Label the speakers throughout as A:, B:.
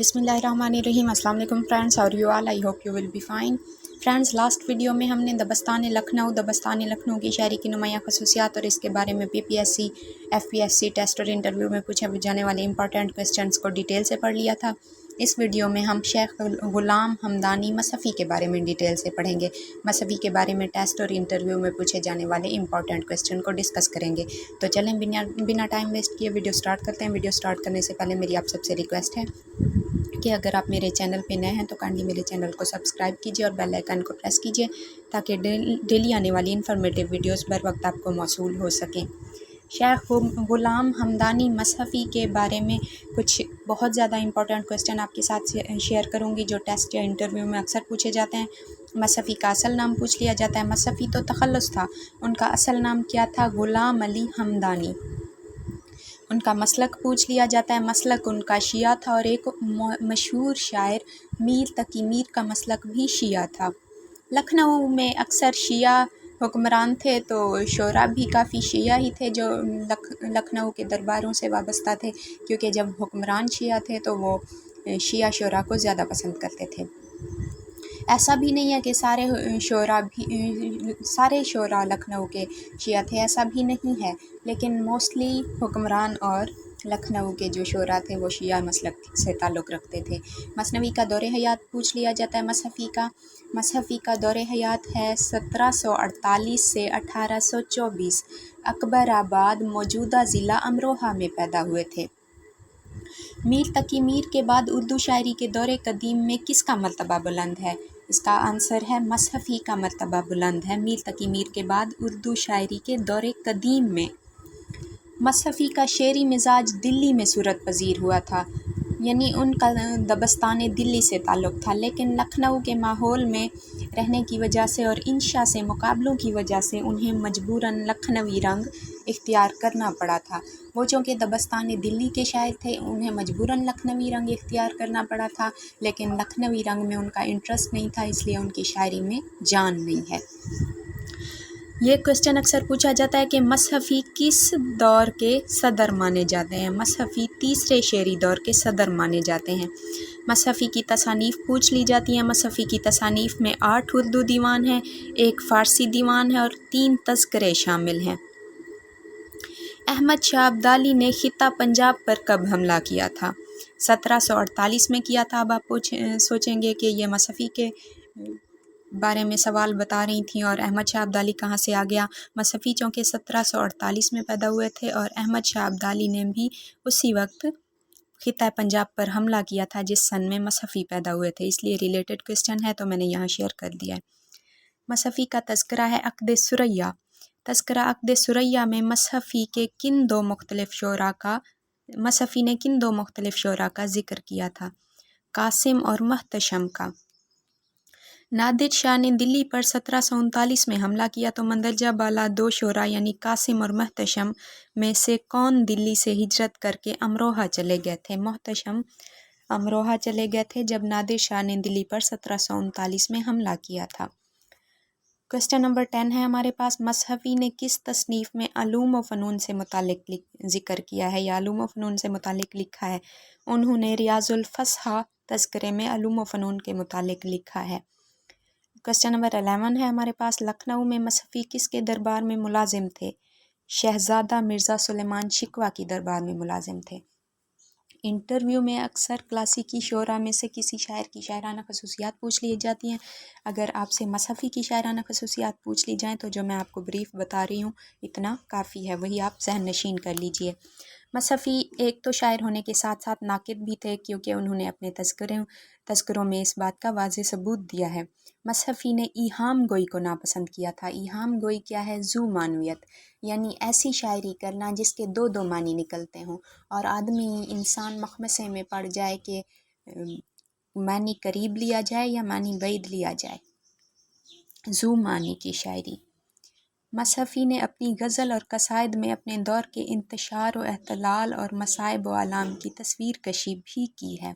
A: बिस्मिल्लाहिर्रहमानिर्रहीम। अस्सलाम वालेकुम फ्रेंड्स, और you all, I hope you will be fine. Friends, last video में हमने दबस्तान लखनऊ की शायरी की नुमायाँ खसूसियात और इसके बारे में PPSC, FPSC टेस्ट और इंटरव्यू में पूछे जाने वाले इंपॉर्टेंट क्वेश्चंस को डिटेल से पढ़ लिया था। इस वीडियो में हम शेख गुलाम हमदानी मसफ़ी के बारे में डिटेल से पढ़ेंगे। मसफ़ी के बारे में टेस्ट और इंटरव्यू में पूछे जाने वाले इंपॉर्टेंट क्वेश्चन को डिस्कस करेंगे। तो चलें बिना टाइम वेस्ट किए वीडियो स्टार्ट करते हैं। वीडियो स्टार्ट करने से पहले मेरी आप सबसे रिक्वेस्ट है कि अगर आप मेरे चैनल पे नए हैं तो काइंडली मेरे चैनल को सब्सक्राइब कीजिए और बेल आइकन को प्रेस कीजिए ताकि डेली आने वाली इन्फॉर्मेटिव वीडियोस बर वक्त आपको मौसूल हो सकें। शेख गुलाम हमदानी मसफ़ी के बारे में कुछ बहुत ज़्यादा इंपॉर्टेंट क्वेश्चन आपके साथ शेयर करूंगी जो टेस्ट या इंटरव्यू में अक्सर पूछे जाते हैं। मसफ़ी का असल नाम पूछ लिया जाता है। मसफ़ी तो तखल्लुस था, उनका असल नाम क्या था? गुलाम अली हमदानी। उनका मसलक पूछ लिया जाता है। मसलक उनका शिया था और एक मशहूर शायर मीर तकी मीर का मसलक भी शिया था। लखनऊ में अक्सर शिया हुक्मरान थे तो शोरा भी काफ़ी शिया ही थे जो लखनऊ के दरबारों से वाबस्ता थे, क्योंकि जब हुक्मरान शिया थे तो वो शिया शोरा को ज़्यादा पसंद करते थे। ऐसा भी नहीं है कि सारे शोरा लखनऊ के शिया थे, ऐसा भी नहीं है, लेकिन मोस्टली हुक्मरान और लखनऊ के जो शोरा थे वो शिया मसलक से ताल्लुक़ रखते थे। मसनवी का दौरे हयात पूछ लिया जाता है। मसफ़ी का दौरे हयात है 1748 से 1824। अकबराबाद मौजूदा ज़िला अमरोहा में पैदा हुए थे। मीर तकी मीर के बाद उर्दू शायरी के दौरे कदीम में किसका मर्तबा बुलंद है? इसका आंसर है मसफ़ी का मर्तबा बुलंद है। मीर तकी मीर के बाद उर्दू शायरी के दौरे कदीम में मसफ़ी का शेरी मिजाज दिल्ली में सूरत पजीर हुआ था, यानी उनका दबस्तान दिल्ली से ताल्लुक़ था, लेकिन लखनऊ के माहौल में रहने की वजह से और इंशा से मुकाबलों की वजह से उन्हें मजबूरन लखनवी रंग इख्तियार करना पड़ा था। वो चूँकि दबस्तान दिल्ली के शायर थे, उन्हें मजबूरन लखनवी रंग इख्तियार करना पड़ा था, लेकिन लखनवी रंग में उनका इंटरेस्ट नहीं था, इसलिए उनकी शायरी में जान नहीं है। ये क्वेश्चन अक्सर पूछा जाता है कि मसफ़ी किस दौर के सदर माने जाते हैं? मसफ़ी तीसरे शेरी दौर के सदर माने जाते हैं। मसफ़ी की तसानीफ़ पूछ ली जाती हैं। मसफ़ी की तसानीफ़ में 8 उर्दू दीवान हैं, 1 फ़ारसी दीवान है और 3 तज़किरे शामिल हैं। अहमद शाह अब्दाली ने खिता पंजाब पर कब हमला किया था? 1748 में किया था। अब आप सोचेंगे कि ये मसफ़ी के बारे में सवाल बता रही थी और अहमद शाह अब्दाली कहाँ से आ गया? मसफ़ी चूँकि 1748 में पैदा हुए थे और अहमद शाह अब्दाली ने भी उसी वक्त खिता पंजाब पर हमला किया था जिस सन में मसफ़ी पैदा हुए थे, इसलिए रिलेटेड क्वेश्चन है तो मैंने यहाँ शेयर कर दिया है। मसफ़ी का तज़किरा है अक़्द सुरैया। तज़किरा अक़्द सुरैया में मसफ़ी ने किन दो मुख्तलिफ़ शोरा का ज़िक्र किया था? कासिम और मुहतशम का। नादिर शाह ने दिल्ली पर 1739 में हमला किया तो मंदरजा बाला 2 शोरा यानी कासिम और मुहतशम में से कौन दिल्ली से हिजरत करके अमरोहा चले गए थे? मुहतशम अमरोहा चले गए थे जब नादिर शाह ने दिल्ली पर 1739 में हमला किया था। क्वेश्चन नंबर 10 है हमारे पास। मसफ़ी ने किस तसनीफ़ में अलूम व फ़नून से मुतालिक ज़िक्र किया है या अलूम व फ़नून से मुतालिक लिखा है? उन्होंने रियाज़ुल फ़स्हा तज़किरे में अलूम व फ़नून के मुतालिक लिखा है। क्वेश्चन नंबर 11 है हमारे पास। लखनऊ में मसफ़ी किसके दरबार में मुलाजिम थे? शहज़ादा मिर्ज़ा सुलेमान शिकवा की दरबार में मुलाजिम थे। इंटरव्यू में अक्सर क्लासिकी शोरा में से किसी शायर की शायराना खसूसियात पूछ ली जाती हैं। अगर आपसे मसफ़ी की शायराना खसूसियात पूछ ली जाएँ तो जो मैं आपको ब्रीफ बता रही हूँ इतना काफ़ी है, वही आप ज़हन नशीन कर लीजिए। मसफ़ी एक तो शायर होने के साथ साथ नाक़िद भी थे, क्योंकि उन्होंने अपने तज़किरों में इस बात का वाज़ेह सबूत दिया है। मसफ़ी ने ईहाम गोई को नापसंद किया था। ईहाम गोई क्या है? ज़ू मानवियत, यानी ऐसी शायरी करना जिसके 2 मानी निकलते हों और इंसान मखमसे में पड़ जाए कि मानी करीब लिया जाए या मानी बैद लिया जाए। ज़ू मानी की शायरी। मसफ़ी ने अपनी गज़ल और कसायद में अपने दौर के इंतशार व एहतलाल और मसाइब व आलाम की तस्वीर कशी भी की है।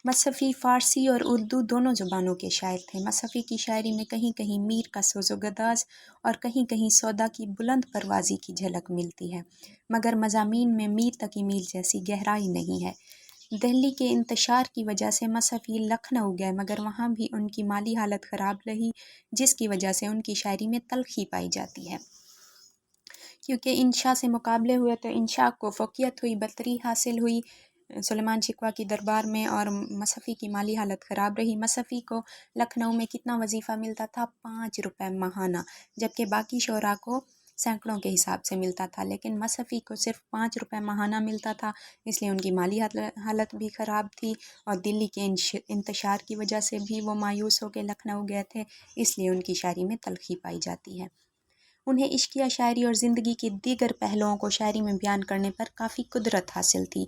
A: मसफ़ी फ़ारसी और उर्दू दोनों ज़ुबानों के शायर थे। मसफ़ी की शायरी में कहीं कहीं मीर का सोज़ोगदाज़ और कहीं कहीं सौदा की बुलंद परवाज़ी की झलक मिलती है, मगर मज़ामीन में मीर तकी मीर जैसी गहराई नहीं है। دہلی کے انتشار کی وجہ سے مصحفی لکھنؤ گئے مگر وہاں بھی ان کی مالی حالت خراب رہی، جس کی وجہ سے ان کی شاعری میں تلخی پائی جاتی ہے۔ کیونکہ انشا سے مقابلے ہوئے تو انشا کو فوقیت ہوئی، برتری حاصل ہوئی سلیمان شکوہ کی دربار میں، اور مصحفی کی مالی حالت خراب رہی۔ مصحفی کو لکھنؤ میں کتنا وظیفہ ملتا تھا؟ 5 روپے ماہانہ، جبکہ باقی شعراء کو سینکڑوں کے حساب سے ملتا تھا، لیکن مصحفی کو صرف 5 روپے ماہانہ ملتا تھا، اس لیے ان کی مالی حالت بھی خراب تھی، اور دلی کے انتشار کی وجہ سے بھی وہ مایوس ہو کے لکھنؤ گئے تھے، اس لیے ان کی شاعری میں تلخی پائی جاتی ہے۔ انہیں عشقیہ شاعری اور زندگی کے دیگر پہلوؤں کو شاعری میں بیان کرنے پر کافی قدرت حاصل تھی۔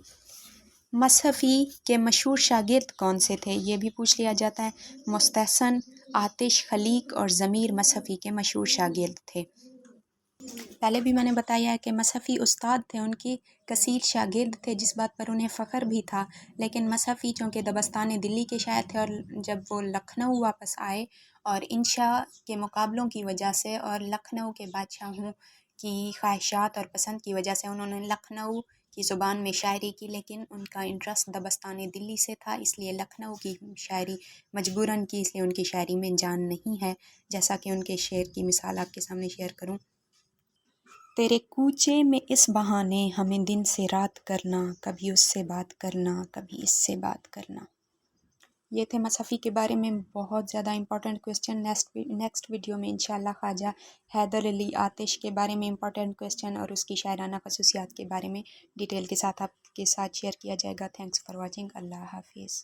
A: مصحفی کے مشہور شاگرد کون سے تھے؟ یہ بھی پوچھ لیا جاتا ہے۔ مستحسن، آتش، خلیق اور ضمیر مصحفی کے مشہور شاگرد تھے۔ پہلے بھی میں نے بتایا ہے کہ مصحفی استاد تھے، ان کی کثیر شاگرد تھے، جس بات پر انہیں فخر بھی تھا، لیکن مصحفی چونکہ دبستان دلی کے شاعر تھے، اور جب وہ لکھنؤ واپس آئے اور انشا کے مقابلوں کی وجہ سے اور لکھنؤ کے بادشاہوں کی خواہشات اور پسند کی وجہ سے انہوں نے لکھنؤ کی زبان میں شاعری کی، لیکن ان کا انٹرسٹ دبستان دلی سے تھا، اس لیے لکھنؤ کی شاعری مجبوراً کی، اس لیے ان کی شاعری میں جان نہیں ہے۔ جیسا کہ ان کے شعر کی مثال آپ کے سامنے شیئر کروں۔ تیرے کوچے میں اس بہانے ہمیں دن سے رات کرنا، کبھی اس سے بات کرنا، کبھی اس سے بات کرنا۔ یہ تھے مصحفی کے بارے میں بہت زیادہ امپورٹنٹ کویسچن۔ نیکسٹ ویڈیو میں انشاءاللہ خواجہ حیدر علی آتش کے بارے میں امپورٹنٹ کویسچن اور اس کی شاعرانہ خصوصیات کے بارے میں ڈیٹیل کے ساتھ آپ کے ساتھ شیئر کیا جائے گا۔ Thanks for watching. اللہ حافظ۔